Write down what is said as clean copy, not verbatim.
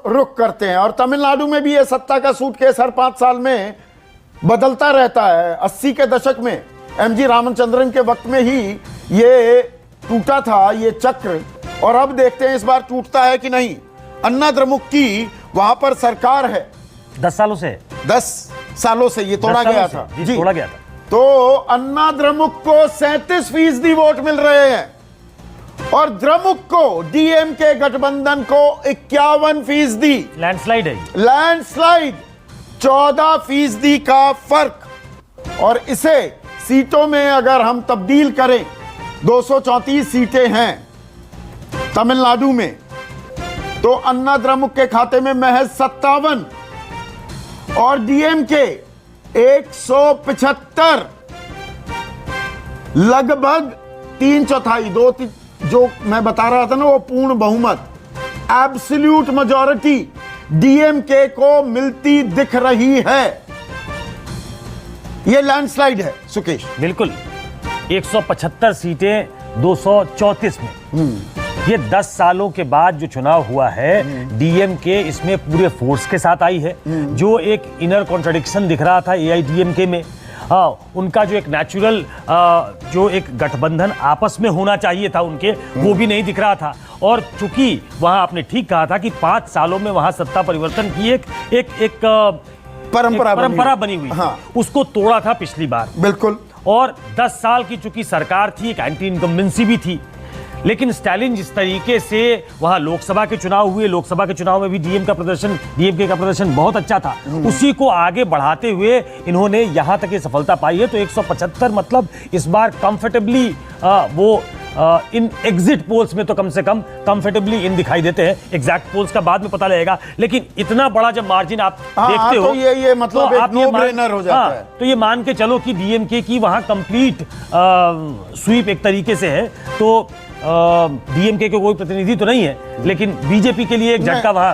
रुख करते हैं। और तमिलनाडु में भी ये सत्ता का सूटकेस हर 5 साल में बदलता रहता है। 80 के दशक में एमजी रामचंद्रन के वक्त में ही ये टूटा था ये चक्र, और अब देखते हैं इस बार टूटता है कि नहीं। अन्ना द्रमुक की वहां पर सरकार है 10 सालों से, 10 सालों से ये तोड़ा गया था जी, तोड़ा गया था। तो अन्ना द्रमुक को 37% वोट मिल रहे हैं और द्रमुक को, डीएमके गठबंधन को 51%। लैंडस्लाइड है, लैंडस्लाइड, 14% का फर्क। और इसे सीटों में अगर हम तब्दील करें, 234 सीटें हैं तमिलनाडु में, तो अन्ना द्रमुक के खाते में महज 57 और डीएमके 175, लगभग 3/4, जो मैं बता रहा था ना वो पूर्ण बहुमत, एब्सोल्यूट मेजॉरिटी डीएमके को मिलती दिख रही है। ये लैंडस्लाइड है सुकेश। बिल्कुल, 175 सीटें 234 में। ये 10 सालों के बाद जो चुनाव हुआ है, डीएमके इसमें पूरे फोर्स के साथ आई है। जो एक इनर कॉन्ट्रडिक्शन दिख रहा था एआईडीएमके में, उनका जो एक नेचुरल जो एक गठबंधन आपस में होना चाहिए था उनके, वो भी नहीं दिख रहा था। और चूंकि वहां आपने ठीक कहा था कि 5 सालों में वहां सत्ता परिवर्तन की एक परंपरा बनी हुई, हाँ। उसको तोड़ा था पिछली बार। बिल्कुल। और 10 साल की चूंकि सरकार थी, एक एंटी इनकम्बेंसी भी थी, लेकिन स्टालिन जिस तरीके से वहां लोकसभा के चुनाव हुए, लोकसभा के चुनाव में भी डीएमके का प्रदर्शन बहुत अच्छा था, उसी को आगे बढ़ाते हुए इन्होंने यहां तक ये सफलता पाई है। तो 175 मतलब इस बार कंफर्टेबली वो इन एग्जिट पोल्स में तो कम से कम कंफर्टेबली इन दिखाई देते हैं। एग्जैक्ट पोल्स का बाद में पता लगेगा, लेकिन इतना बड़ा जब मार्जिन आप देखते हो, तो ये मतलब तो एक नो ब्रेनर हो जाता है। तो ये मान के चलो कि डीएमके की वहां कंप्लीट स्वीप एक तरीके से है। तो डीएमके के कोई प्रतिनिधि तो नहीं है, लेकिन बीजेपी के लिए एक झटका वहां